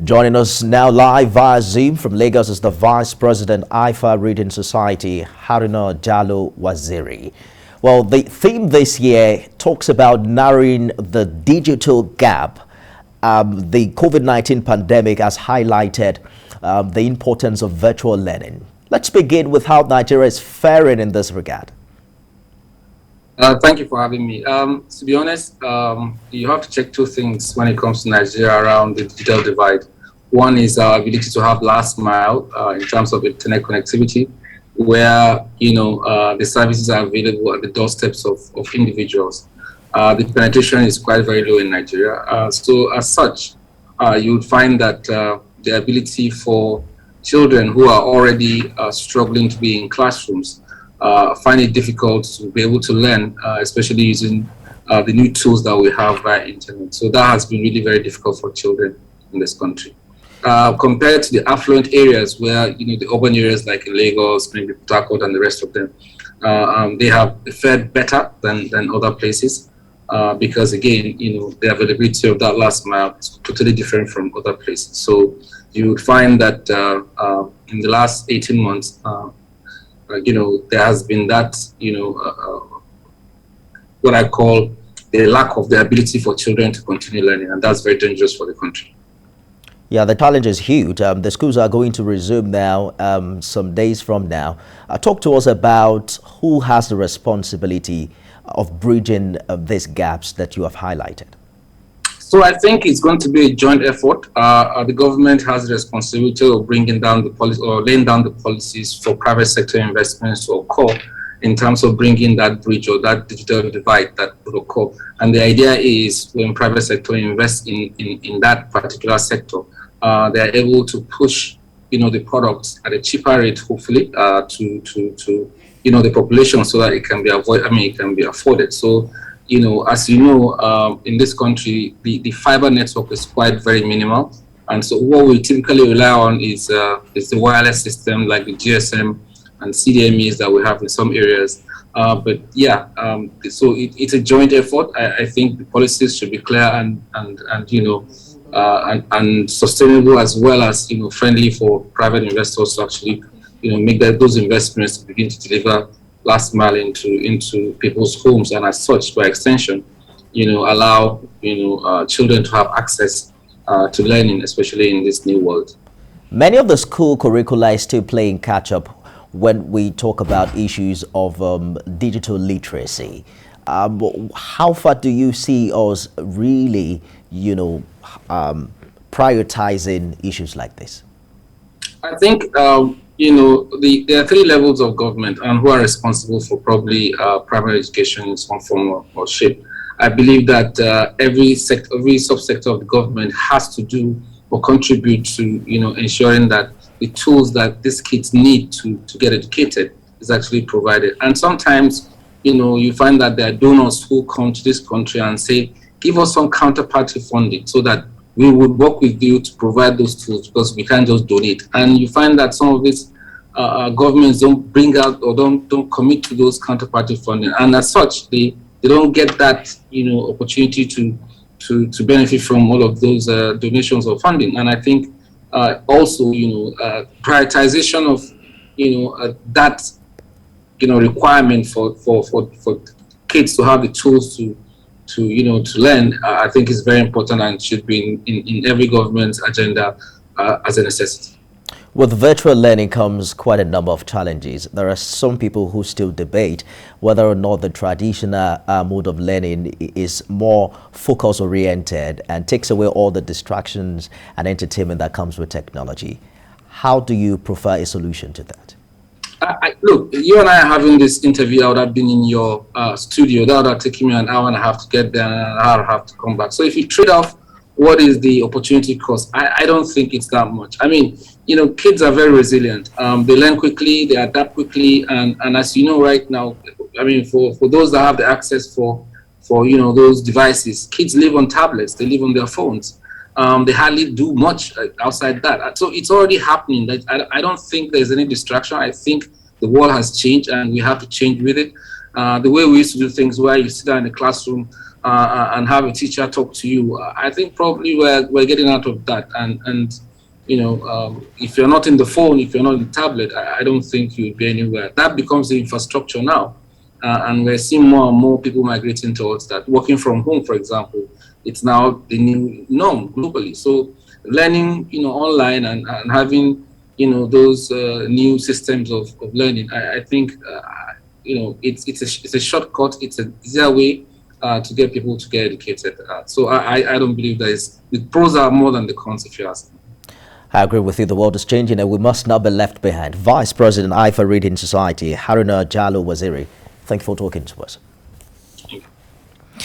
Joining us now live via Zoom from Lagos is the Vice President, IFA Reading Society, Haruna jalo-waziri. Well, the theme this year talks about narrowing the digital gap. The COVID-19 pandemic has highlighted the importance of virtual learning. Let's begin with how Nigeria is faring in this regard. Thank you for having me. To be honest, you have to check two things when it comes to Nigeria around the digital divide. One is our ability to have last mile in terms of internet connectivity, where the services are available at the doorsteps of individuals. The penetration is quite very low in Nigeria. So as such, you would find that the ability for children who are already struggling to be in classrooms find it difficult to be able to learn, especially using the new tools that we have via internet. So that has been really very difficult for children in this country. Compared to the affluent areas where, the urban areas like in Lagos, maybe Port Harcourt and the rest of them, they have fared better than other places because, again, the availability of that last mile is totally different from other places. So you would find that in the last 18 months, there has been that, what I call the lack of the ability for children to continue learning, and that's very dangerous for the country. Yeah, the challenge is huge. The schools are going to resume now some days from now. Talk to us about who has the responsibility of bridging these gaps that you have highlighted. So I think it's going to be a joint effort. The government has the responsibility of bringing down the policy or laying down the policies for private sector investments to occur in terms of bringing that bridge or that digital divide that would occur. And the idea is when private sector invests in that particular sector, they are able to push, the products at a cheaper rate, hopefully, to the population so that it can be it can be afforded. So, as you know, in this country, the fiber network is quite very minimal. And so what we typically rely on is the wireless system like the GSM and CDMEs that we have in some areas. But yeah, so it's a joint effort. I think the policies should be clear and sustainable, as well as, friendly for private investors to actually, make those investments to begin to deliver last mile into people's homes, and as such, by extension, allow children to have access to learning, especially in this new world. Many of the school curricula is still playing catch up when we talk about issues of digital literacy. How far do you see us really, prioritizing issues like this? I think there are three levels of government and who are responsible for probably primary education in some form or shape. I believe that every subsector of the government has to do or contribute to ensuring that the tools that these kids need to get educated is actually provided. And sometimes you find that there are donors who come to this country and say, give us some counterparty funding so that we would work with you to provide those tools, because we can't just donate. And you find that some of these governments don't bring out or don't commit to those counterparty funding, and as such, they don't get that opportunity to benefit from all of those donations or funding. And I think also prioritization of that requirement for kids to have the tools to learn, I think is very important and should be in every government's agenda as a necessity. With virtual learning comes quite a number of challenges. There are some people who still debate whether or not the traditional mode of learning is more focus oriented and takes away all the distractions and entertainment that comes with technology. How do you prefer a solution to that? Look, you and I are having this interview. I would have been in your studio. That would have taken me an hour and a half to get there and an hour and a half to come back. So if you trade off what is the opportunity cost, I don't think it's that much. I mean, kids are very resilient. They learn quickly, they adapt quickly. And as you know right now, I mean, for those that have the access for those devices, kids live on tablets, they live on their phones. They hardly do much outside that. So it's already happening. I don't think there's any distraction. I think the world has changed and we have to change with it. The way we used to do things, where you sit down in the classroom and have a teacher talk to you. I think probably we're getting out of that. And if you're not in the phone, if you're not in the tablet, I don't think you'll be anywhere. That becomes the infrastructure now. And we're seeing more and more people migrating towards that. Working from home, for example, it's now the new norm globally. So learning, online and having, those new systems of learning, I think, it's a shortcut. It's an easier way to get people to get educated. So I don't believe the pros are more than the cons, if you ask me. I agree with you. The world is changing and we must not be left behind. Vice President, IFA Reading Society, Haruna Jalo-Waziri, thank you for talking to us.